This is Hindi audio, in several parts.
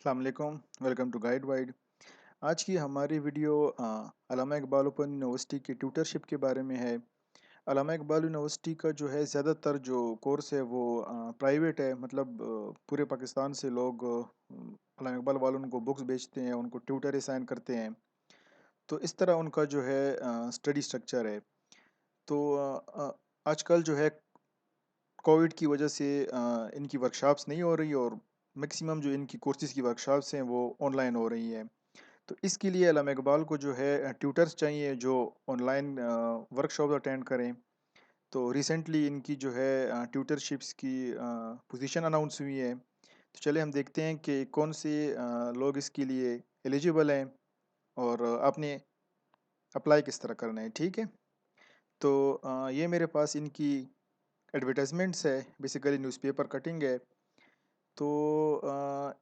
अस्सलाम वालेकुम, वेलकम टू गाइड वाइड। आज की हमारी वीडियो अल्लामा इकबाल ओपन यूनिवर्सिटी की ट्यूटरशिप के बारे में है। अल्लामा इकबाल यूनिवर्सिटी का जो है ज़्यादातर जो कोर्स है वो प्राइवेट है, मतलब पूरे पाकिस्तान से लोग अल्लामा इकबाल वालों को बुक्स बेचते हैं, उनको ट्यूटर असाइन करते हैं। तो इस तरह उनका जो है स्टडी स्ट्रक्चर है। तो आजकल जो है कोविड की वजह से इनकी वर्कशॉप्स नहीं हो रही, और मैक्सिमम जो इनकी कोर्सेज़ की वर्कशॉप्स हैं वो ऑनलाइन हो रही हैं। तो इसके लिए अल्लामा इकबाल को जो है ट्यूटर्स चाहिए जो ऑनलाइन वर्कशॉप अटेंड करें। तो रिसेंटली इनकी जो है ट्यूटरशिप्स की पोजीशन अनाउंस हुई है। तो चले हम देखते हैं कि कौन से लोग इसके लिए एलिजिबल हैं, और आपने अप्लाई किस तरह करना है। ठीक है। तो ये मेरे पास इनकी एडवर्टाइजमेंट्स है, बेसिकली न्यूज़पेपर कटिंग है। तो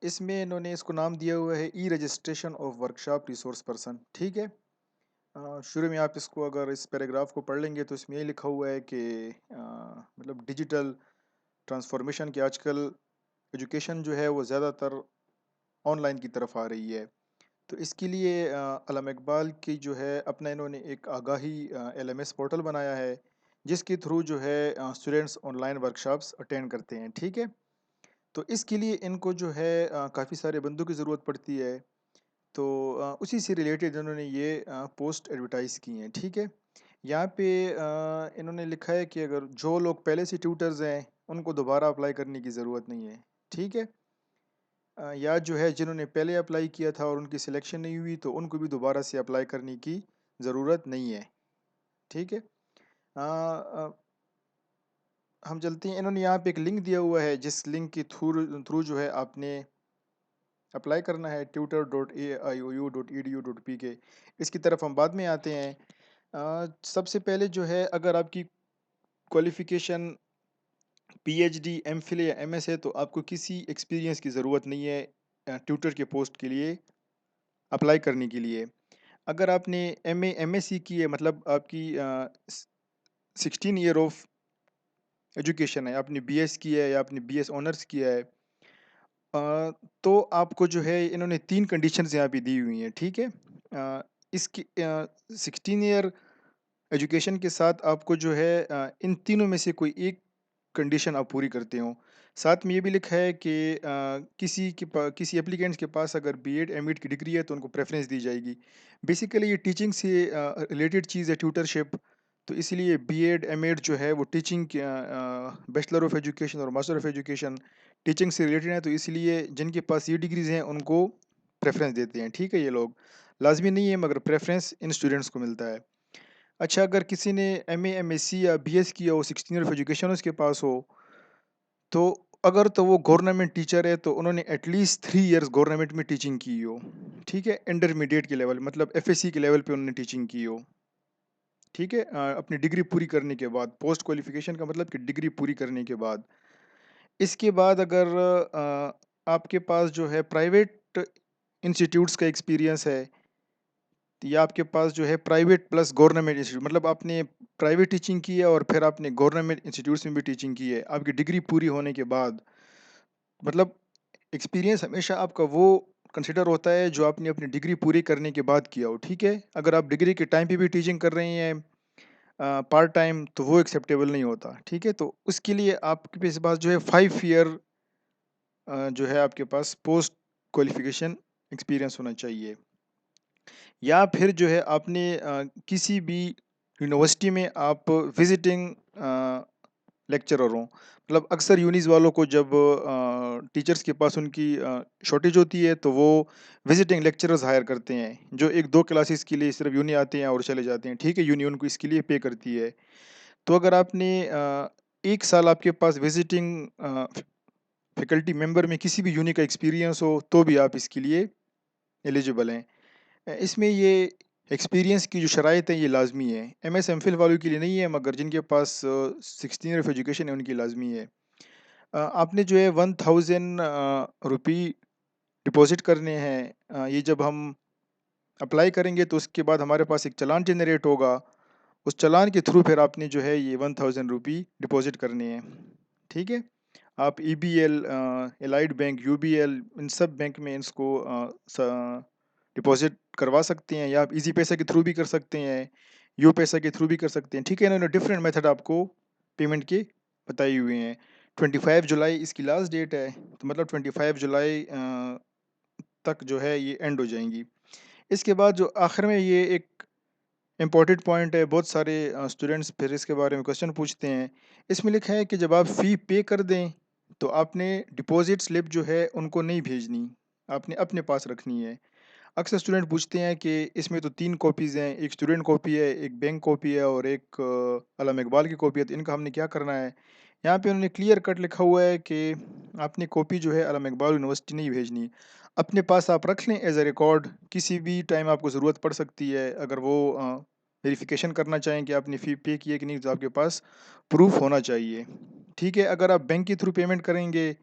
इसमें इन्होंने इसको नाम दिया हुआ है e registration of workshop resource person. ठीक है। शुरू में आप इसको अगर इस पैराग्राफ को पढ़ लेंगे तो इसमें ये लिखा हुआ है कि मतलब डिजिटल ट्रांसफॉर्मेशन के आजकल एजुकेशन जो है वो ज़्यादातर ऑनलाइन की तरफ आ रही है। तो इसके लिए अल्लामा इकबाल की जो है अपना इन्होंने एक आगाही एलएमएस पोर्टल बनाया है, जिसके थ्रू जो है स्टूडेंट्स ऑनलाइन वर्कशॉप्स अटेंड करते हैं। ठीक है। तो इसके लिए इनको जो है काफ़ी सारे बंदों की ज़रूरत पड़ती है। तो उसी से रिलेटेड इन्होंने ये पोस्ट एडवर्टाइज़ की हैं। ठीक है। यहाँ पे इन्होंने लिखा है कि अगर जो लोग पहले से ट्यूटर्स हैं उनको दोबारा अप्लाई करने की ज़रूरत नहीं है। ठीक है। या जो है जिन्होंने पहले अप्लाई किया था और उनकी सिलेक्शन नहीं हुई तो उनको भी दोबारा से अप्लाई करने की ज़रूरत नहीं है। ठीक है। हम चलते हैं, इन्होंने यहाँ पे एक लिंक दिया हुआ है, जिस लिंक के थ्रू थ्रू जो है आपने अप्लाई करना है, tutor.aiou.edu.pk के। इसकी तरफ हम बाद में आते हैं। सबसे पहले जो है अगर आपकी क्वालिफ़िकेशन पीएचडी, एमफिल या एमएस है तो आपको किसी एक्सपीरियंस की ज़रूरत नहीं है ट्यूटर के पोस्ट के लिए अप्लाई करने के लिए। अगर आपने एमए एमएससी की है, मतलब आपकी 16 ईयर ऑफ एजुकेशन है, आपने बीएस की है या आपने बीएस ऑनर्स किया है, तो आपको जो है इन्होंने 3 कंडीशंस यहाँ पे दी हुई हैं। ठीक है। इसकी 16 ईयर एजुकेशन के साथ आपको जो है इन तीनों में से कोई एक कंडीशन आप पूरी करते हो। साथ में ये भी लिखा है कि किसी एप्लीकेंट्स के पास अगर बीएड एमएड की डिग्री है तो उनको प्रेफरेंस दी जाएगी। बेसिकली ये टीचिंग से रिलेटेड चीज़ है, ट्यूटरशिप। तो इसलिए बीएड एमएड जो है वो टीचिंग बैचलर ऑफ एजुकेशन और मास्टर ऑफ एजुकेशन टीचिंग से रिलेटेड है, तो इसलिए जिनके पास ये डिग्रीज हैं उनको प्रेफरेंस देते हैं। ठीक है। ये लोग लाजमी नहीं है, मगर प्रेफरेंस इन स्टूडेंट्स को मिलता है। अच्छा, अगर किसी ने एमए, एमएससी या बीएस किया हो, 16 ईयर ऑफ एजुकेशन उसके पास हो, तो अगर तो वो गवर्नमेंट टीचर है तो उन्होंने एटलीस्ट 3 इयर्स गवर्नमेंट में टीचिंग की हो। ठीक है। इंटरमीडिएट के लेवल, मतलब एफएससी के लेवल पे उन्होंने टीचिंग की हो। ठीक है। अपनी डिग्री पूरी करने के बाद, पोस्ट क्वालिफिकेशन का मतलब कि डिग्री पूरी करने के बाद। इसके बाद अगर आपके पास जो है प्राइवेट इंस्टीट्यूट्स का एक्सपीरियंस है, या आपके पास जो है प्राइवेट प्लस गवर्नमेंट इंस्टीट्यूट, मतलब आपने प्राइवेट टीचिंग की है और फिर आपने गवर्नमेंट इंस्टीट्यूट्स में भी टीचिंग की है आपकी डिग्री पूरी होने के बाद, मतलब एक्सपीरियंस हमेशा आपका वो कंसिडर होता है जो आपने अपनी डिग्री पूरी करने के बाद किया हो। ठीक है। अगर आप डिग्री के टाइम पे भी टीचिंग कर रहे हैं पार्ट टाइम, तो वो एक्सेप्टेबल नहीं होता। ठीक है। तो उसके लिए आपके पास जो है 5 ईयर जो है आपके पास पोस्ट क्वालिफिकेशन एक्सपीरियंस होना चाहिए। या फिर जो है आपने किसी भी यूनिवर्सिटी में आप विजिटिंग लेक्चरर हो, मतलब अक्सर यूनिस वालों को जब टीचर्स के पास उनकी शॉर्टेज होती है तो वो विजिटिंग लेक्चरर्स हायर करते हैं, जो 1-2 क्लासेस के लिए सिर्फ यूनी आते हैं और चले जाते हैं। ठीक है। यूनी उनको इसके लिए पे करती है। तो अगर आपने 1 साल आपके पास विजिटिंग फैकल्टी मेंबर में किसी भी यूनी का एक्सपीरियंस हो तो भी आप इसके लिए एलिजिबल हैं। इसमें ये एक्सपीरियंस की जो शराइत है ये लाज़मी है। एमएस एमफिल वालों के लिए नहीं है, मगर जिनके पास 16 ईयर ऑफ एजुकेशन है उनकी लाज़मी है। आपने जो है 1000 रुपी डिपॉज़िट करने हैं। ये जब हम अप्लाई करेंगे तो उसके बाद हमारे पास एक चालान जनरेट होगा। उस चालान के थ्रू फिर आपने जो है ये 1000 रुपी डिपॉज़िट करने हैं। ठीक है। आप ईबीएल, एलाइड बैंक, यूबीएल, इन सब बैंक में इसको डिपॉजिट करवा सकते हैं, या आप इजी पैसा के थ्रू भी कर सकते हैं, यू पैसा के थ्रू भी कर सकते हैं। ठीक है, इन्होंने डिफरेंट मेथड आपको पेमेंट के बताए हुए हैं। 25 जुलाई इसकी लास्ट डेट है, तो मतलब 25 जुलाई तक जो है ये एंड हो जाएंगी। इसके बाद जो आखिर में ये एक इम्पॉर्टेंट पॉइंट है, बहुत सारे स्टूडेंट्स फिर इसके बारे में क्वेश्चन पूछते हैं। इसमें लिखा है कि जब आप फ़ी पे कर दें तो आपने डिपॉजिट स्लिप जो है उनको नहीं भेजनी, आपने अपने पास रखनी है। अक्सर स्टूडेंट पूछते हैं कि इसमें तो 3 कॉपीज़ हैं, एक स्टूडेंट कॉपी है, एक बैंक कॉपी है और एक अल्लामा इकबाल की कॉपी है, तो इनका हमने क्या करना है? यहाँ पे उन्होंने क्लियर कट लिखा हुआ है कि आपने कॉपी जो है अल्लामा इकबाल यूनिवर्सिटी नहीं भेजनी। अपने पास आप रख लें एज़ अ रिकॉर्ड, किसी भी टाइम आपको ज़रूरत पड़ सकती है। अगर वो वेरिफ़िकेशन करना चाहें कि आपने फ़ी पे की है कि नहीं, तो आपके पास प्रूफ़ होना चाहिए। ठीक है, अगर आप बैंक के थ्रू पेमेंट करेंगे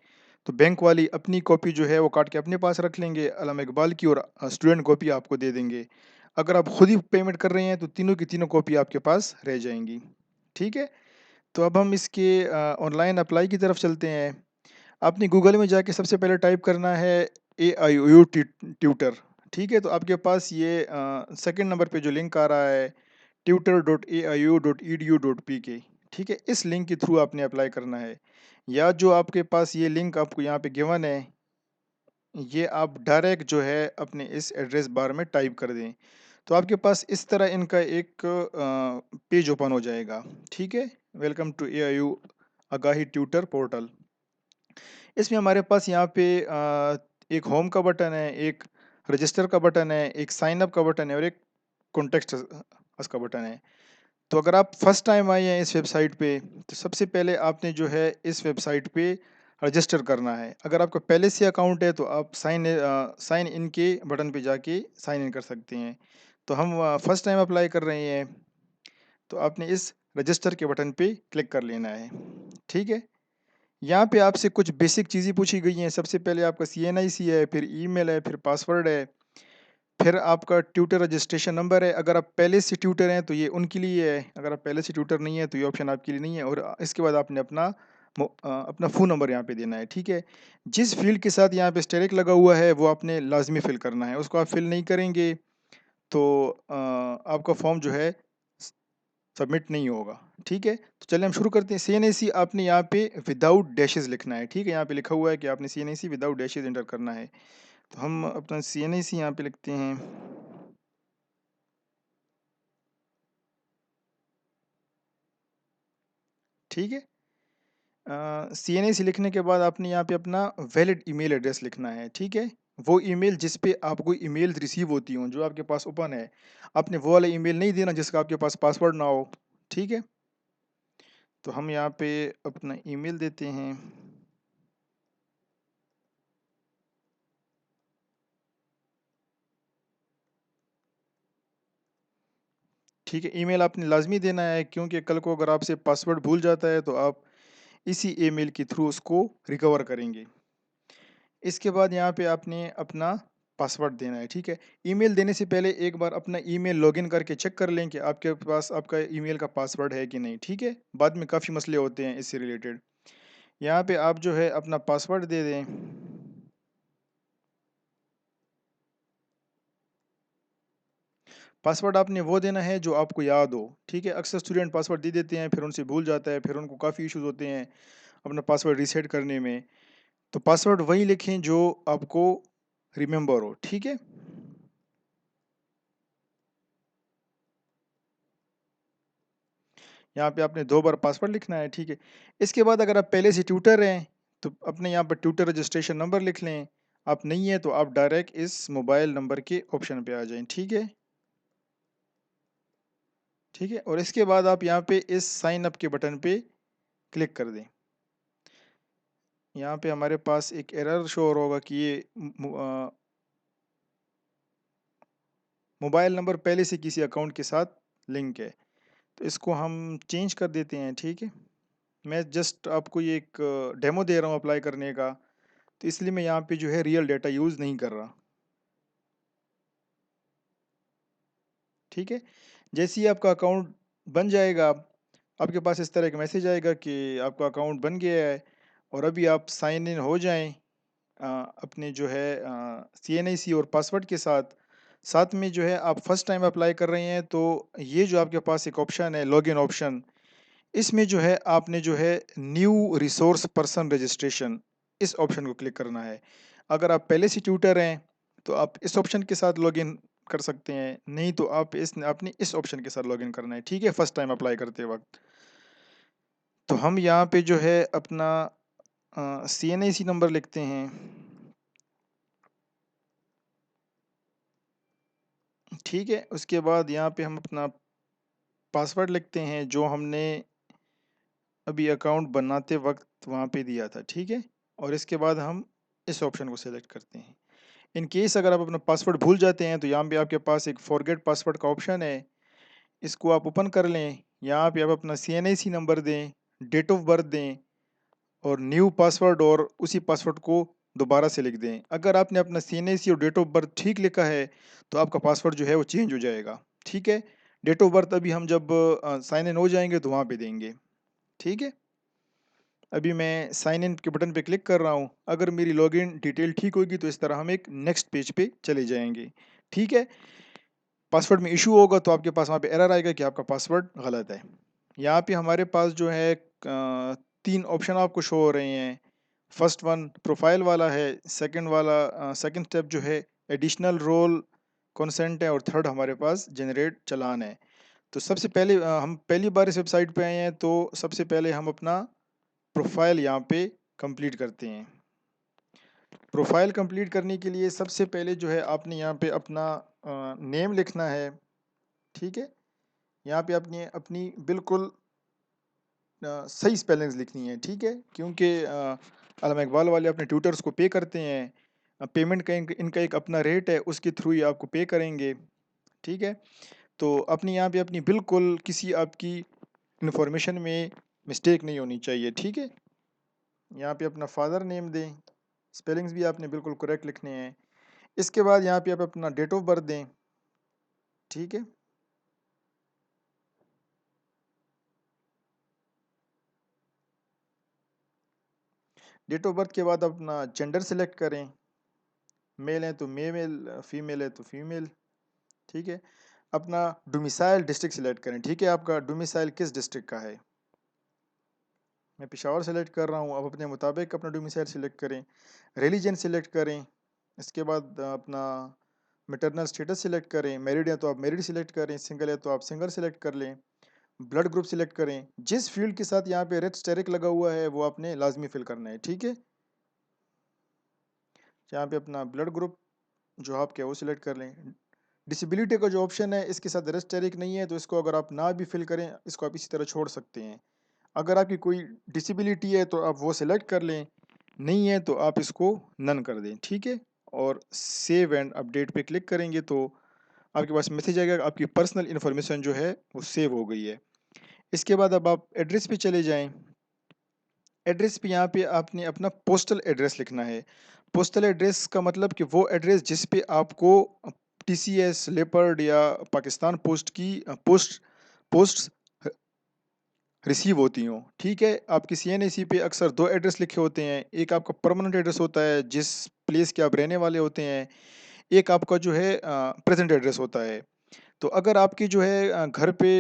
तो बैंक वाली अपनी कॉपी जो है वो काट के अपने पास रख लेंगे अल्लामा इकबाल की, और स्टूडेंट कॉपी आपको दे देंगे। अगर आप खुद ही पेमेंट कर रहे हैं तो तीनों की तीनों कॉपी आपके पास रह जाएंगी। ठीक है, तो अब हम इसके ऑनलाइन अप्लाई की तरफ चलते हैं। आपने गूगल में जाके सबसे पहले टाइप करना है AIOU ट्यूटर। ठीक है, तो आपके पास ये सेकंड नंबर पे जो लिंक आ रहा है tutor.aiu.edu.pk, ठीक है, इस लिंक के थ्रू आपने अप्लाई करना है। या जो आपके पास ये लिंक आपको यहाँ पे गिवन है, ये आप डायरेक्ट जो है अपने इस एड्रेस बार में टाइप कर दें, तो आपके पास इस तरह इनका एक पेज ओपन हो जाएगा। ठीक है, welcome to AIU Aagahi tutor portal. इसमें हमारे पास यहाँ पे एक होम का बटन है, एक रजिस्टर का बटन है, एक साइन अप का बटन है और एक कॉन्टेक्ट अस का बटन है। तो अगर आप फर्स्ट टाइम आए हैं इस वेबसाइट पे, तो सबसे पहले आपने जो है इस वेबसाइट पे रजिस्टर करना है। अगर आपका पहले से अकाउंट है तो आप साइन इन के बटन पे जाके साइन इन कर सकते हैं। तो हम फर्स्ट टाइम अप्लाई कर रहे हैं, तो आपने इस रजिस्टर के बटन पे क्लिक कर लेना है। ठीक है, यहाँ पे आपसे कुछ बेसिक चीज़ें पूछी गई हैं। सबसे पहले आपका CNIC है, फिर ईमेल है, फिर पासवर्ड है, फिर आपका ट्यूटर रजिस्ट्रेशन नंबर है। अगर आप पहले से ट्यूटर हैं तो ये उनके लिए है, अगर आप पहले से ट्यूटर नहीं है तो ये ऑप्शन आपके लिए नहीं है। और इसके बाद आपने अपना फ़ोन नंबर यहाँ पे देना है। ठीक है, जिस फील्ड के साथ यहाँ पे स्टेरिक लगा हुआ है वो आपने लाजमी फिल करना है। उसको आप फिल नहीं करेंगे तो आपका फॉर्म जो है सबमिट नहीं होगा। ठीक है, तो चलिए हम शुरू करते हैं। CNIC आपने यहाँ पे विदाउट डैशेस लिखना है। ठीक है, यहाँ पे लिखा हुआ है कि आपने CNIC विदाउट डैशेस एंटर करना है। तो हम अपना CNIC यहाँ पे लिखते हैं। ठीक है, CNIC लिखने के बाद आपने यहाँ पे अपना वैलिड ईमेल एड्रेस लिखना है। ठीक है, वो ईमेल जिस पे आपको ईमेल रिसीव होती हो, जो आपके पास ओपन है, आपने वो वाला ईमेल नहीं देना जिसका आपके पास पासवर्ड ना हो। ठीक है, तो हम यहाँ पे अपना ईमेल देते हैं। ठीक है, ईमेल आपने लाजमी देना है, क्योंकि कल को अगर आपसे पासवर्ड भूल जाता है तो आप इसी ईमेल के थ्रू उसको रिकवर करेंगे। इसके बाद यहाँ पे आपने अपना पासवर्ड देना है। ठीक है, ईमेल देने से पहले एक बार अपना ईमेल लॉगिन करके चेक कर लें कि आपके पास आपका ईमेल का पासवर्ड है कि नहीं। ठीक है, बाद में काफ़ी मसले होते हैं इससे रिलेटेड। यहाँ पे आप जो है अपना पासवर्ड दे दें। पासवर्ड आपने वो देना है जो आपको याद हो। ठीक है, अक्सर स्टूडेंट पासवर्ड दे देते हैं, फिर उनसे भूल जाता है, फिर उनको काफ़ी इश्यूज होते हैं अपना पासवर्ड रीसेट करने में। तो पासवर्ड वही लिखें जो आपको रिमेंबर हो। ठीक है, यहाँ पे आपने 2 बार पासवर्ड लिखना है। ठीक है, इसके बाद अगर आप पहले से ट्यूटर हैं तो अपने यहाँ पर ट्यूटर रजिस्ट्रेशन नंबर लिख लें। आप नहीं है तो आप डायरेक्ट इस मोबाइल नंबर के ऑप्शन पे आ जाएं। ठीक है, ठीक है, और इसके बाद आप यहाँ पे इस साइन अप के बटन पे क्लिक कर दें। यहाँ पे हमारे पास एक एरर शो हो रहा होगा कि ये मोबाइल नंबर पहले से किसी अकाउंट के साथ लिंक है, तो इसको हम चेंज कर देते हैं। ठीक है, मैं जस्ट आपको ये एक डेमो दे रहा हूँ अप्लाई करने का, तो इसलिए मैं यहाँ पे जो है रियल डाटा यूज़ नहीं कर रहा। ठीक है, जैसे ही आपका अकाउंट बन जाएगा, आपके पास इस तरह का मैसेज आएगा कि आपका अकाउंट बन गया है और अभी आप साइन इन हो जाएं अपने जो है CNIC और पासवर्ड के साथ। साथ में जो है आप फर्स्ट टाइम अप्लाई कर रहे हैं, तो ये जो आपके पास एक ऑप्शन है लॉगिन ऑप्शन, इसमें जो है आपने जो है न्यू रिसोर्स पर्सन रजिस्ट्रेशन, इस ऑप्शन को क्लिक करना है। अगर आप पहले से ट्यूटर हैं तो आप इस ऑप्शन के साथ लॉगिन कर सकते हैं, नहीं तो आप अपने इस ऑप्शन के साथ लॉगिन करना है, ठीक है, फर्स्ट टाइम अप्लाई करते वक्त। तो हम यहाँ पे जो है अपना CNIC नंबर लिखते हैं, ठीक है। उसके बाद यहाँ पे हम अपना पासवर्ड लिखते हैं जो हमने अभी अकाउंट बनाते वक्त वहाँ पे दिया था, ठीक है। और इसके बाद हम इस ऑप्शन को सिलेक्ट करते हैं। इन केस अगर आप अपना पासवर्ड भूल जाते हैं तो यहाँ पे आपके पास एक फॉरगेट पासवर्ड का ऑप्शन है, इसको आप ओपन कर लें। यहाँ पे आप अपना CNIC नंबर दें, डेट ऑफ बर्थ दें और न्यू पासवर्ड, और उसी पासवर्ड को दोबारा से लिख दें। अगर आपने अपना CNIC और डेट ऑफ बर्थ ठीक लिखा है तो आपका पासवर्ड जो है वो चेंज हो जाएगा, ठीक है। डेट ऑफ बर्थ अभी हम जब साइन इन हो जाएंगे तो वहाँ पे देंगे, ठीक है। अभी मैं साइन इन के बटन पे क्लिक कर रहा हूँ। अगर मेरी लॉगिन डिटेल ठीक होगी तो इस तरह हम एक नेक्स्ट पेज पे चले जाएंगे, ठीक है। पासवर्ड में इशू होगा तो आपके पास वहाँ पे एरर आएगा कि आपका पासवर्ड गलत है। यहाँ पे हमारे पास जो है तीन ऑप्शन आपको शो हो रहे हैं। फर्स्ट वन प्रोफाइल वाला है, सेकंड वाला सेकंड स्टेप जो है एडिशनल रोल कंसेंट है, और थर्ड हमारे पास जनरेट चालान है। तो सबसे पहले हम पहली बार इस वेबसाइट पे आए हैं, तो सबसे पहले हम अपना प्रोफाइल यहाँ पे कंप्लीट करते हैं। प्रोफाइल कंप्लीट करने के लिए सबसे पहले जो है आपने यहाँ पे अपना नेम लिखना है, ठीक है। यहाँ पे आपने अपनी बिल्कुल सही स्पेलिंग्स लिखनी है, ठीक है, क्योंकि अल्लामा इकबाल वाले अपने ट्यूटर्स को पे करते हैं। पेमेंट का इनका एक अपना रेट है, उसके थ्रू ही आपको पे करेंगे, ठीक है। तो अपनी यहाँ पे अपनी बिल्कुल किसी आपकी इंफॉर्मेशन में मिस्टेक नहीं होनी चाहिए, ठीक है। यहाँ पे अपना फादर नेम दें, स्पेलिंग्स भी आपने बिल्कुल करेक्ट लिखने हैं। इसके बाद यहाँ पे आप अपना डेट ऑफ बर्थ दें, ठीक है। डेट ऑफ बर्थ के बाद अपना जेंडर सेलेक्ट करें, मेल है तो मेल, फीमेल है तो फीमेल, ठीक है। अपना डोमिसाइल डिस्ट्रिक्ट सेलेक्ट करें, ठीक है, आपका डोमिसाइल किस डिस्ट्रिक्ट का है। मैं पेशावर सेलेक्ट कर रहा हूँ, आप अपने मुताबिक अपना डोमिसाइल सेलेक्ट करें। रिलीजन सेलेक्ट करें। इसके बाद अपना मैटरनल स्टेटस सेलेक्ट करें, मैरिड है तो आप मैरिड सेलेक्ट करें, सिंगल है तो आप सिंगल सेलेक्ट कर लें। ब्लड ग्रुप सिलेक्ट करें, जिस फील्ड के साथ यहाँ पे रेड स्टेरिक लगा हुआ है वो आपने लाजमी फिल करना है, ठीक है। यहाँ पे अपना ब्लड ग्रुप जो आपके है वो सिलेक्ट कर लें। डिसेबिलिटी का जो ऑप्शन है इसके साथ रेड स्टेरिक नहीं है, तो इसको अगर आप ना भी फिल करें, इसको आप इसी तरह छोड़ सकते हैं। अगर आपकी कोई डिसेबिलिटी है तो आप वो सिलेक्ट कर लें, नहीं है तो आप इसको नन कर दें, ठीक है। और सेव एंड अपडेट पे क्लिक करेंगे तो आपके पास मैसेज आएगा, आपकी पर्सनल इन्फॉर्मेशन जो है वो सेव हो गई है। इसके बाद अब आप एड्रेस पे चले जाएं। एड्रेस पे यहाँ पे आपने अपना पोस्टल एड्रेस लिखना है। पोस्टल एड्रेस का मतलब कि वो एड्रेस जिस पे आपको TCS, लेपर्ड या पाकिस्तान पोस्ट की पोस्ट रिसीव होती हो, ठीक है। आपकी CNIC पे अक्सर दो एड्रेस लिखे होते हैं, एक आपका परमानेंट एड्रेस होता है जिस प्लेस के आप रहने वाले होते हैं, एक आपका जो है प्रेजेंट एड्रेस होता है। तो अगर आपकी जो है घर पे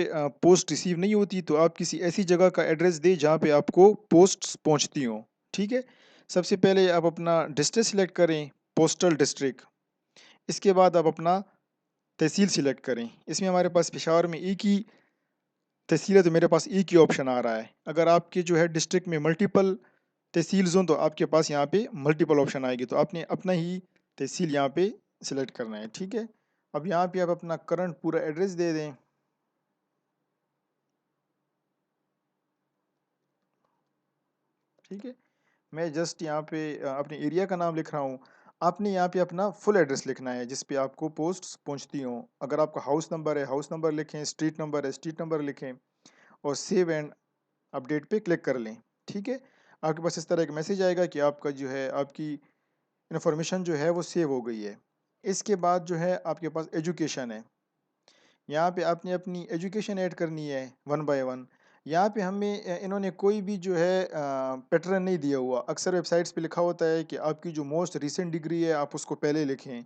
पोस्ट रिसीव नहीं होती तो आप किसी ऐसी जगह का एड्रेस दें जहाँ पे आपको पोस्ट पहुँचती हों, ठीक है। सबसे पहले आप अपना डिस्ट्रिक्ट सिलेक्ट करें, पोस्टल डिस्ट्रिक्ट। इसके बाद आप अपना तहसील सिलेक्ट करें। इसमें हमारे पास पेशावर में एक ही तहसील है तो मेरे पास एक ही ऑप्शन आ रहा है। अगर आपके जो है डिस्ट्रिक्ट में मल्टीपल तहसील हों तो आपके पास यहाँ पे मल्टीपल ऑप्शन आएगी, तो आपने अपना ही तहसील यहाँ पे सिलेक्ट करना है, ठीक है। अब यहाँ पे आप अपना करंट पूरा एड्रेस दे दें, ठीक है। मैं जस्ट यहाँ पे अपने एरिया का नाम लिख रहा हूँ। आपने यहाँ पे अपना फुल एड्रेस लिखना है जिस पे आपको पोस्ट पहुँचती हों। अगर आपका हाउस नंबर है हाउस नंबर लिखें, स्ट्रीट नंबर है स्ट्रीट नंबर लिखें, और सेव एंड अपडेट पे क्लिक कर लें, ठीक है। आपके पास इस तरह एक मैसेज आएगा कि आपका जो है आपकी इन्फॉर्मेशन जो है वो सेव हो गई है। इसके बाद जो है आपके पास एजुकेशन है। यहाँ पे आपने अपनी एजुकेशन ऐड करनी है वन बाय वन। यहाँ पे हमें इन्होंने कोई भी जो है पैटर्न नहीं दिया हुआ। अक्सर वेबसाइट्स पे लिखा होता है कि आपकी जो मोस्ट रीसेंट डिग्री है आप उसको पहले लिखें।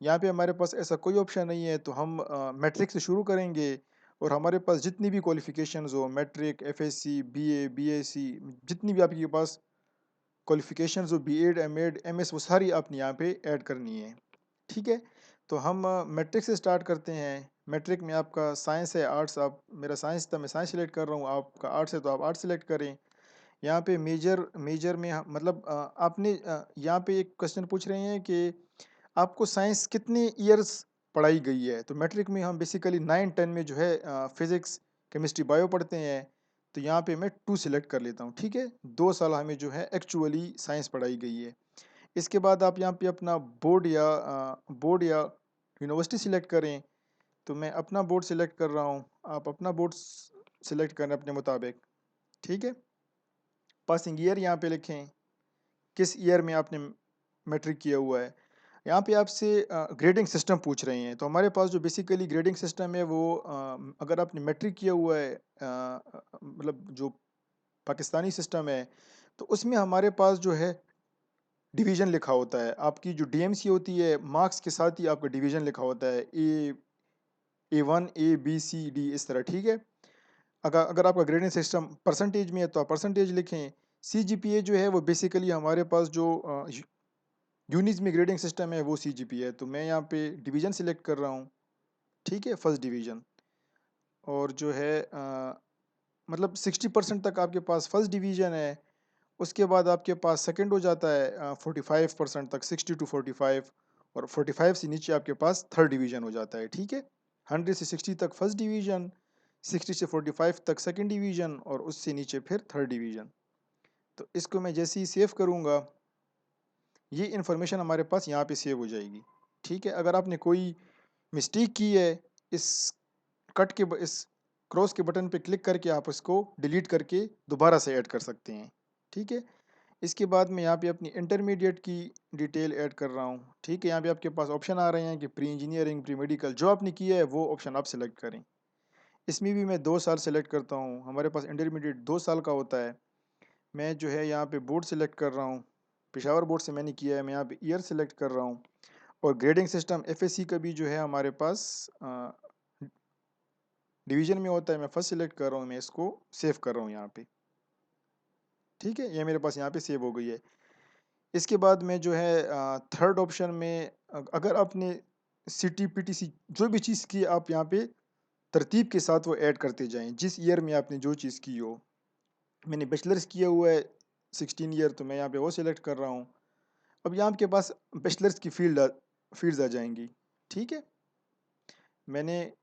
यहाँ पे हमारे पास ऐसा कोई ऑप्शन नहीं है, तो हम मैट्रिक से शुरू करेंगे और हमारे पास जितनी भी क्वालिफिकेशंस हो, मैट्रिक, एफएससी, बीए, बीएससी, जितनी भी आपके पास क्वालिफिकेशंस हो, बीएड, एमएड, एमएस, वो सारी आपने यहाँ पे ऐड करनी है। ठीक है, तो हम मैट्रिक से स्टार्ट करते हैं। मैट्रिक में आपका साइंस है, आर्ट्स, आप, मेरा साइंस था, मैं साइंस सेलेक्ट कर रहा हूँ, आपका आर्ट्स है तो आप आर्ट्स सेलेक्ट करें। यहाँ पे मेजर मेजर में मतलब आपने यहाँ पे एक क्वेश्चन पूछ रहे हैं कि आपको साइंस कितने इयर्स पढ़ाई गई है। तो मैट्रिक में हम बेसिकली 9 10 में जो है फिजिक्स, केमिस्ट्री, बायो पढ़ते हैं। तो यहाँ पे मैं 2 सिलेक्ट कर लेता हूँ। ठीक है, 2 साल हमें जो है एक्चुअली साइंस पढ़ाई गई है। इसके बाद आप यहाँ पे अपना बोर्ड या यूनिवर्सिटी सिलेक्ट करें। तो मैं अपना बोर्ड सिलेक्ट कर रहा हूँ, आप अपना बोर्ड सिलेक्ट करें अपने मुताबिक। ठीक है, पासिंग ईयर यहाँ पे लिखें, किस ईयर में आपने मैट्रिक किया हुआ है। यहाँ पे आपसे ग्रेडिंग सिस्टम पूछ रहे हैं। तो हमारे पास जो बेसिकली ग्रेडिंग सिस्टम है वो अगर आपने मैट्रिक किया हुआ है मतलब जो पाकिस्तानी सिस्टम है, तो उसमें हमारे पास जो है डिवीज़न लिखा होता है। आपकी जो डीएमसी होती है, मार्क्स के साथ ही आपका डिवीज़न लिखा होता है, A1, A B C D, इस तरह। ठीक है, अगर अगर आपका ग्रेडिंग सिस्टम परसेंटेज में है तो आप परसेंटेज लिखें। CGPA जो है वो बेसिकली हमारे पास जो यूनिज में ग्रेडिंग सिस्टम है वो CGPA है। तो मैं यहाँ पे डिवीज़न सिलेक्ट कर रहा हूँ। ठीक है, फर्स्ट डिवीज़न। और जो है मतलब 60% तक आपके पास फर्स्ट डिवीज़न है। उसके बाद आपके पास सेकंड हो जाता है 45% तक, 60 to 45। और 45 से नीचे आपके पास थर्ड डिवीज़न हो जाता है। ठीक है, 100 से 60 तक फर्स्ट डिवीज़न, 60 से 45 तक सेकंड डिवीज़न और उससे नीचे फिर थर्ड डिवीज़न। तो इसको मैं जैसे ही सेव करूँगा, ये इन्फॉर्मेशन हमारे पास यहाँ पे सेव हो जाएगी। ठीक है, अगर आपने कोई मिस्टेक की है, इस इस क्रॉस के बटन पे क्लिक करके आप इसको डिलीट करके दोबारा से ऐड कर सकते हैं। ठीक है, इसके बाद मैं यहाँ पे अपनी इंटरमीडिएट की डिटेल ऐड कर रहा हूँ। ठीक है, यहाँ पे आपके पास ऑप्शन आ रहे हैं कि प्री इंजीनियरिंग, प्री मेडिकल, जो आपने किया है वो ऑप्शन आप सेलेक्ट करें। इसमें भी मैं 2 साल सेलेक्ट करता हूँ। हमारे पास इंटरमीडिएट 2 साल का होता है। मैं जो है यहाँ पे बोर्ड सेलेक्ट कर रहा हूँ, पेशावर बोर्ड से मैंने किया है। मैं यहाँ पे ईयर सेलेक्ट कर रहा हूँ। और ग्रेडिंग सिस्टम एफएससी का भी जो है हमारे पास डिवीजन में होता है। मैं फर्स्ट सेलेक्ट कर रहा हूँ, मैं इसको सेव कर रहा हूँ यहाँ पे। ठीक है, ये मेरे पास यहाँ पे सेव हो गई है। इसके बाद में जो है थर्ड ऑप्शन में अगर आपने सिटी पीटीसी जो भी चीज़ की, आप यहाँ पे तरतीब के साथ वो ऐड करते जाएं जिस ईयर में आपने जो चीज़ की हो। मैंने बैचलर्स किया हुआ है 16 ईयर, तो मैं यहाँ पे वो सिलेक्ट कर रहा हूँ। अब यहाँ आपके पास बैचलर्स की फील्ड्स आ जाएंगी। ठीक है, मैंने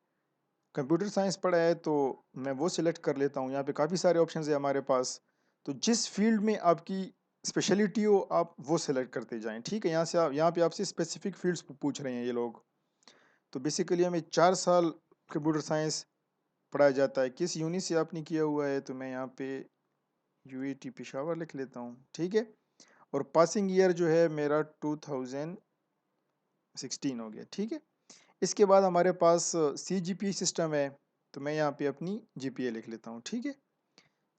कंप्यूटर साइंस पढ़ा है तो मैं वो सिलेक्ट कर लेता हूँ। यहाँ पे काफ़ी सारे ऑप्शंस है हमारे पास। तो जिस फील्ड में आपकी स्पेशलिटी हो आप वो सिलेक्ट करते जाएं। ठीक है, यहाँ से आप, यहाँ पे आपसे स्पेसिफिक फील्ड्स पूछ रहे हैं ये लोग। तो बेसिकली हमें 4 साल कंप्यूटर साइंस पढ़ाया जाता है। किस यूनिट से आपने किया हुआ है, तो मैं यहाँ पे UAT पेशावर लिख लेता हूँ। ठीक है, और पासिंग ईयर जो है मेरा 2016 हो गया। ठीक है, इसके बाद हमारे पास CGPA सिस्टम है। तो मैं यहाँ पे अपनी GPA लिख लेता हूँ। ठीक है,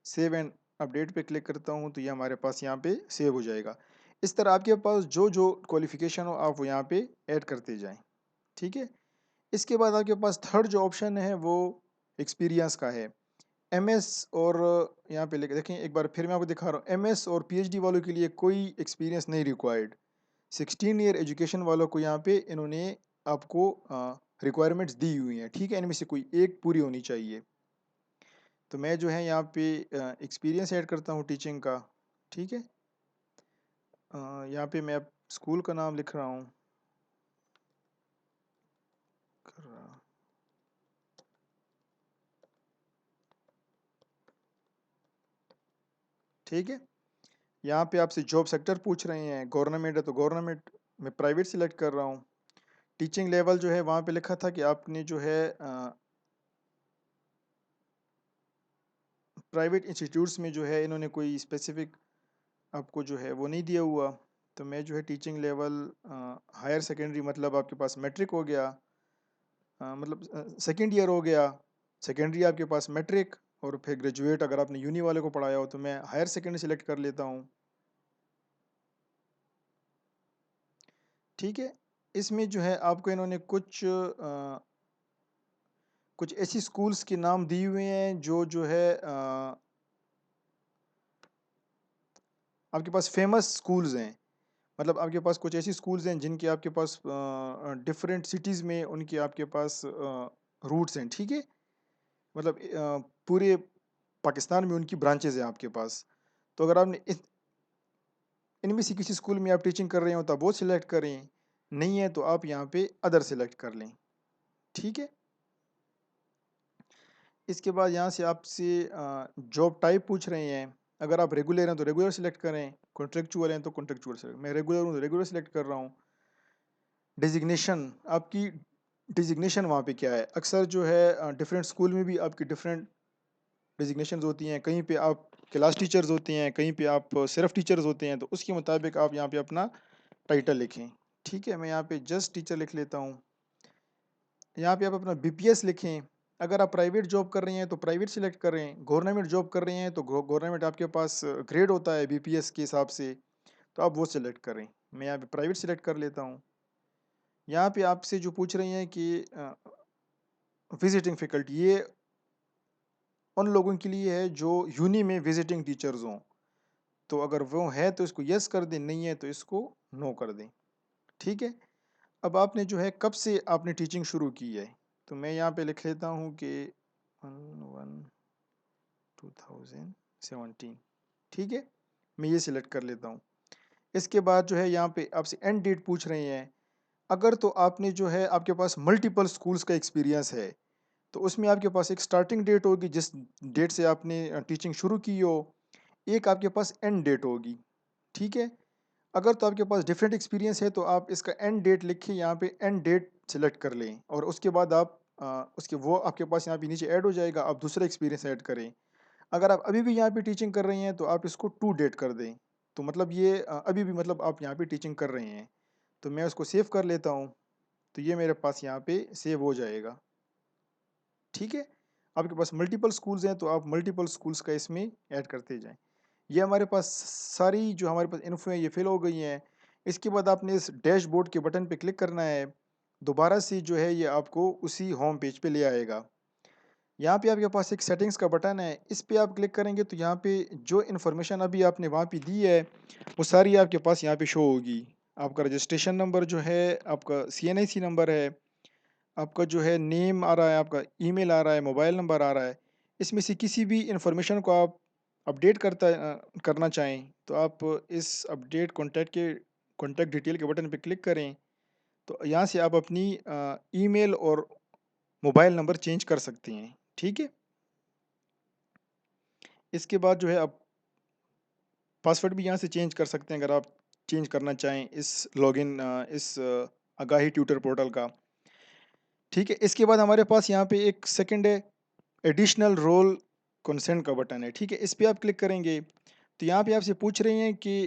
सेव एंड अपडेट पे क्लिक करता हूँ तो ये हमारे पास यहाँ पे सेव हो जाएगा। इस तरह आपके पास जो जो क्वालिफिकेशन हो आप वो यहाँ पे ऐड करते जाएं। ठीक है, इसके बाद आपके पास थर्ड जो ऑप्शन है वो एक्सपीरियंस का है। MS और यहाँ पे लेके देखें एक बार फिर मैं आपको दिखा रहा हूँ। MS और PhD वालों के लिए कोई एक्सपीरियंस नहीं रिक्वायर्ड। 16 ईयर एजुकेशन वालों को यहाँ पे इन्होंने आपको रिक्वायरमेंट्स दी हुई हैं। ठीक है, इनमें से कोई एक पूरी होनी चाहिए। तो मैं जो है यहाँ पे एक्सपीरियंस ऐड करता हूँ टीचिंग का। ठीक है, यहाँ पे मैं अब स्कूल का नाम लिख रहा हूँ। ठीक है, यहाँ पे आपसे जॉब सेक्टर पूछ रहे हैं। गवर्नमेंट है तो गवर्नमेंट, मैं प्राइवेट सिलेक्ट कर रहा हूँ। टीचिंग लेवल जो है वहाँ पे लिखा था कि आपने जो है प्राइवेट इंस्टीट्यूट्स में जो है इन्होंने कोई स्पेसिफिक आपको जो है वो नहीं दिया हुआ। तो मैं जो है टीचिंग लेवल हायर सेकेंडरी, मतलब आपके पास मैट्रिक हो गया, मतलब सेकेंड ईयर हो गया, सेकेंडरी आपके पास मैट्रिक, और फिर ग्रेजुएट अगर आपने यूनी वाले को पढ़ाया हो तो मैं हायर सेकेंडरी सिलेक्ट कर लेता हूँ। ठीक है, इसमें जो है आपको इन्होंने कुछ ऐसी स्कूल्स के नाम दिए हुए हैं जो है आपके पास फेमस स्कूल्स हैं। मतलब आपके पास कुछ ऐसी स्कूल्स हैं जिनके आपके पास डिफरेंट सिटीज़ में उनके आपके पास रूट्स हैं, ठीक है? मतलब पूरे पाकिस्तान में उनकी ब्रांचेज़ हैं आपके पास। तो अगर आपने इनमें से किसी स्कूल में आप टीचिंग कर रहे हो तो आप वो सिलेक्ट करें, नहीं है तो आप यहाँ पे अदर सेलेक्ट कर लें, ठीक है? इसके बाद यहाँ से आपसे जॉब टाइप पूछ रहे हैं। अगर आप रेगुलर हैं तो रेगुलर सेलेक्ट करें, कॉन्ट्रेक्चुअल हैं तो कॉन्ट्रेक्चुअल सेलेक्ट। मैं रेगुलर हूँ तो रेगुलर सेलेक्ट कर रहा हूँ। डेजिग्नेशन, आपकी डेजिग्नेशन वहाँ पे क्या है? अक्सर जो है डिफरेंट स्कूल में भी आपकी डिफरेंट डेजिग्नेशंस होती हैं। कहीं पे आप क्लास टीचर्स होते हैं, कहीं पे आप सिर्फ टीचर्स होते हैं, तो उसके मुताबिक आप यहाँ पे अपना टाइटल लिखें। ठीक है, मैं यहाँ पे जस्ट टीचर लिख लेता हूँ। यहाँ पे आप अपना बीपीएस लिखें। अगर आप प्राइवेट जॉब कर रहे हैं तो प्राइवेट सिलेक्ट करें, गवर्नमेंट जॉब कर रहे हैं तो गवर्नमेंट आपके पास ग्रेड होता है बीपीएस के हिसाब से, तो आप वो सिलेक्ट करें। मैं यहाँ पे प्राइवेट सिलेक्ट कर लेता हूँ। यहाँ पे आपसे जो पूछ रही हैं कि विजिटिंग फैकल्टी, ये उन लोगों के लिए है जो यूनी में विजिटिंग टीचर्स हों। तो अगर वो है तो इसको यस कर दें, नहीं है तो इसको नो कर दें। ठीक है, अब आपने जो है कब से आपने टीचिंग शुरू की है, तो मैं यहाँ पे लिख लेता हूँ कि 1/1/2017। ठीक है, मैं ये सिलेक्ट कर लेता हूँ। इसके बाद जो है यहाँ पे आपसे एंड डेट पूछ रहे हैं। अगर तो आपने जो है आपके पास मल्टीपल स्कूल्स का एक्सपीरियंस है तो उसमें आपके पास एक स्टार्टिंग डेट होगी जिस डेट से आपने टीचिंग शुरू की हो, एक आपके पास एंड डेट होगी। ठीक है, अगर तो आपके पास डिफरेंट एक्सपीरियंस है तो आप इसका एंड डेट लिखिए, यहाँ पे एंड डेट सेलेक्ट कर लें और उसके बाद आप उसके वो आपके पास यहाँ पे नीचे ऐड हो जाएगा, आप दूसरा एक्सपीरियंस ऐड करें। अगर आप अभी भी यहाँ पे टीचिंग कर रहे हैं तो आप इसको टू डेट कर दें। तो मतलब ये अभी भी मतलब आप यहाँ पे टीचिंग कर रहे हैं, तो मैं उसको सेव कर लेता हूँ। तो ये मेरे पास यहाँ पे सेव हो जाएगा। ठीक है, आपके पास मल्टीपल स्कूल्स हैं तो आप मल्टीपल स्कूल्स का इसमें ऐड करते जाएं। ये हमारे पास सारी जो हमारे पास इन्फो है ये फिल हो गई हैं। इसके बाद आपने इस डैशबोर्ड के बटन पे क्लिक करना है। दोबारा से जो है ये आपको उसी होम पेज पे ले आएगा। यहाँ पे आपके पास एक सेटिंग्स का बटन है, इस पे आप क्लिक करेंगे तो यहाँ पे जो इन्फॉर्मेशन अभी आपने वहाँ पे दी है वो सारी आपके पास यहाँ पे शो होगी। आपका रजिस्ट्रेशन नंबर जो है, आपका सीएनआईसी नंबर है, आपका जो है नेम आ रहा है, आपका ईमेल आ रहा है, मोबाइल नंबर आ रहा है। इसमें से किसी भी इन्फॉर्मेशन को आप अपडेट करना चाहें तो आप इस अपडेट कॉन्टैक्ट डिटेल के बटन पे क्लिक करें। तो यहाँ से आप अपनी ईमेल और मोबाइल नंबर चेंज कर सकते हैं। ठीक है, इसके बाद जो है आप पासवर्ड भी यहाँ से चेंज कर सकते हैं अगर आप चेंज करना चाहें इस लॉगिन इस आगाही ट्यूटर पोर्टल का। ठीक है, इसके बाद हमारे पास यहाँ पे एक सेकंड है, एडिशनल रोल कंसेंट का बटन है। ठीक है, इस पे आप क्लिक करेंगे तो यहाँ पे आपसे पूछ रहे हैं कि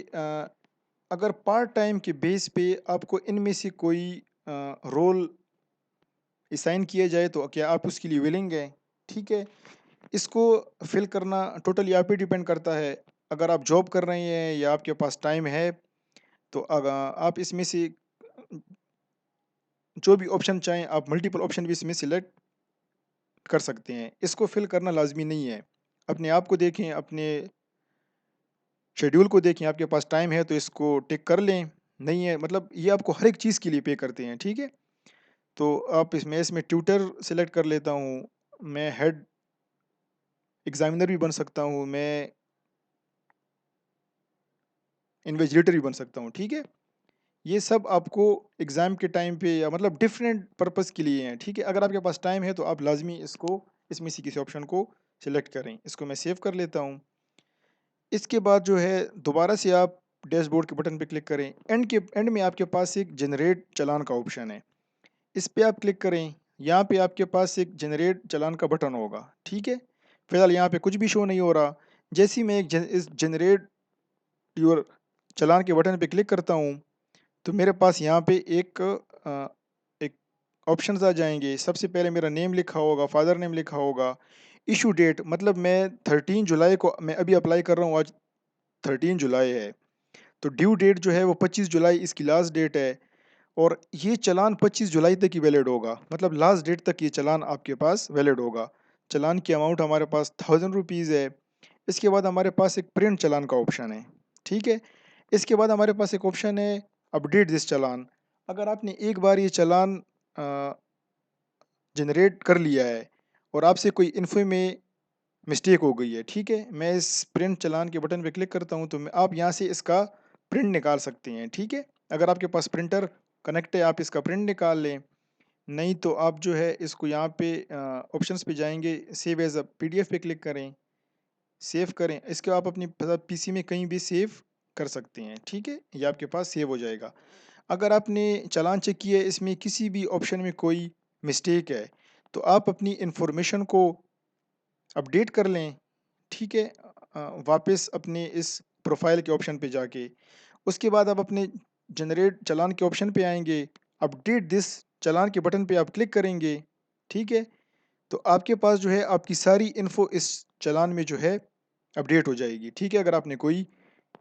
अगर पार्ट टाइम के बेस पे आपको इनमें से कोई रोल असाइन किया जाए तो क्या आप उसके लिए विलिंग हैं। ठीक है, इसको फिल करना टोटली आप पे डिपेंड करता है। अगर आप जॉब कर रहे हैं या आपके पास टाइम है तो आप इसमें से जो भी ऑप्शन चाहें आप मल्टीपल ऑप्शन भी इसमें सिलेक्ट कर सकते हैं। इसको फिल करना लाजमी नहीं है। अपने आप को देखें, अपने शेड्यूल को देखें, आपके पास टाइम है तो इसको टिक कर लें, नहीं है मतलब ये आपको हर एक चीज़ के लिए पे करते हैं। ठीक है, तो आप इसमें ट्यूटर सेलेक्ट कर लेता हूँ, मैं हेड एग्जामिनर भी बन सकता हूँ, मैं इन्विजिलेटर भी बन सकता हूँ। ठीक है, ये सब आपको एग्ज़ाम के टाइम पे या मतलब डिफरेंट पर्पस के लिए हैं। ठीक है, अगर आपके पास टाइम है तो आप लाजमी इसको इसमें से किसी ऑप्शन को सिलेक्ट करें। इसको मैं सेव कर लेता हूँ। इसके बाद जो है दोबारा से आप डैशबोर्ड के बटन पे क्लिक करें। एंड में आपके पास एक जनरेट चालान का ऑप्शन है, इस पे आप क्लिक करें। यहाँ पे आपके पास एक जनरेट चालान का बटन होगा। ठीक है, फिलहाल यहाँ पे कुछ भी शो नहीं हो रहा। जैसे ही मैं इस जनरेट योर चालान के बटन पे क्लिक करता हूँ तो मेरे पास यहाँ पे एक ऑप्शंस आ जाएंगे। सबसे पहले मेरा नेम लिखा होगा, फादर नेम लिखा होगा, इशू डेट मतलब मैं 13 जुलाई को मैं अभी अप्लाई कर रहा हूँ, आज 13 जुलाई है, तो ड्यू डेट जो है वो 25 जुलाई इसकी लास्ट डेट है। और ये चालान 25 जुलाई तक ही वैलिड होगा, मतलब लास्ट डेट तक ये चालान आपके पास वैलिड होगा। चालान की अमाउंट हमारे पास 1000 रुपीज़ है। इसके बाद हमारे पास एक प्रिंट चालान का ऑप्शन है, ठीक है। इसके बाद हमारे पास एक ऑप्शन है अपडेट दिस चालान। अगर आपने एक बार ये चालान जनरेट कर लिया है और आपसे कोई इन्फो में मिस्टेक हो गई है, ठीक है, मैं इस प्रिंट चालान के बटन पे क्लिक करता हूँ तो आप यहाँ से इसका प्रिंट निकाल सकते हैं, ठीक है। अगर आपके पास प्रिंटर कनेक्ट है आप इसका प्रिंट निकाल लें, नहीं तो आप जो है इसको यहाँ पे ऑप्शंस पे जाएंगे, सेव एज अ पीडीएफ पे क्लिक करें, सेव करें। इसके आप अपनी पीसी में कहीं भी सेव कर सकते हैं, ठीक है, ये आपके पास सेव हो जाएगा। अगर आपने चालान चेक किया है इसमें किसी भी ऑप्शन में कोई मिस्टेक है तो आप अपनी इंफॉर्मेशन को अपडेट कर लें, ठीक है। वापस अपने इस प्रोफाइल के ऑप्शन पे जाके उसके बाद आप अपने जनरेट चालान के ऑप्शन पे आएंगे, अपडेट दिस चालान के बटन पे आप क्लिक करेंगे, ठीक है। तो आपके पास जो है आपकी सारी इन्फो इस चालान में जो है अपडेट हो जाएगी, ठीक है, अगर आपने कोई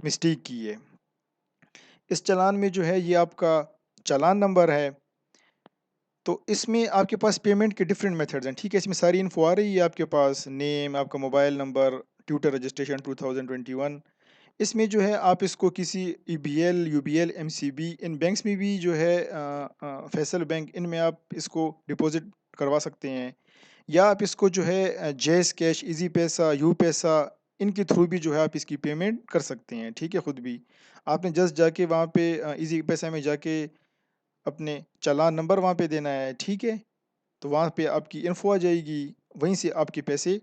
मिस्टेक की है। इस चालान में जो है ये आपका चालान नंबर है, तो इसमें आपके पास पेमेंट के डिफरेंट मेथड्स हैं, ठीक है। इसमें सारी इन्फो आ रही है आपके पास, नेम, आपका मोबाइल नंबर, ट्यूटर रजिस्ट्रेशन 2021। इसमें जो है आप इसको किसी ईबीएल, यूबीएल, एमसीबी इन बैंक्स में भी जो है फैसल बैंक इनमें आप इसको डिपॉजिट करवा सकते हैं, या आप इसको जो है जैस कैश, इजी पैसा, यू पैसा इनके थ्रू भी जो है आप इसकी पेमेंट कर सकते हैं, ठीक है। खुद भी आपने जस्ट जाके वहाँ पे इजी पैसा में जाके अपने चालान नंबर वहाँ पे देना है, ठीक है। तो वहाँ पे आपकी इन्फो आ जाएगी, वहीं से आपके पैसे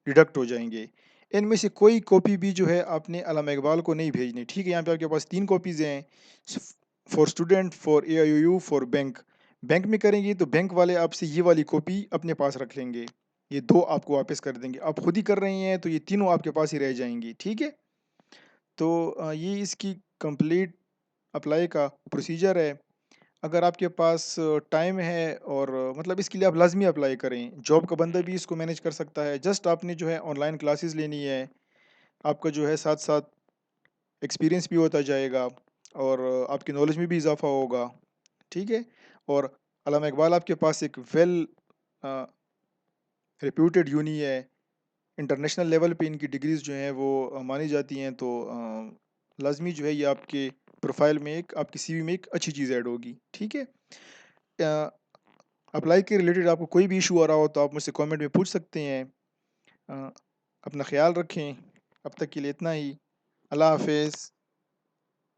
डिडक्ट हो जाएंगे। इनमें से कोई कॉपी भी जो है आपने अल्लामा इकबाल को नहीं भेजनी, ठीक है। यहाँ पे आपके पास 3 कॉपीज़ हैं, for student, for AIU, for bank. Bank में करेंगे तो बैंक वाले आपसे ये वाली कॉपी अपने पास रख लेंगे, ये 2 आपको वापस कर देंगे। आप खुद ही कर रहे हैं तो ये तीनों आपके पास ही रह जाएंगी, ठीक है। तो ये इसकी कंप्लीट अप्लाई का प्रोसीजर है। अगर आपके पास टाइम है और मतलब इसके लिए आप लाज़मी अप्लाई करें, जॉब का बंदा भी इसको मैनेज कर सकता है। जस्ट आपने जो है ऑनलाइन क्लासेस लेनी है, आपका जो है साथ-साथ एक्सपीरियंस भी होता जाएगा और आपकी नॉलेज में भी इज़ाफ़ा होगा, ठीक है। और अल्लामा इकबाल आपके पास एक वेल अ, रेप्यूटेड यूनी है, इंटरनेशनल लेवल पे इनकी डिग्रीज़ जो हैं वो मानी जाती हैं, तो लाज़मी जो है ये आपके प्रोफ़ाइल में एक आपकी सीवी में एक अच्छी चीज़ ऐड होगी, ठीक है। अ, अप्लाई के रिलेटेड आपको कोई भी इशू आ रहा हो तो आप मुझसे कमेंट में पूछ सकते हैं। अ, अपना ख्याल रखें। अब तक के लिए इतना ही। अल्लाह हाफ़िज़।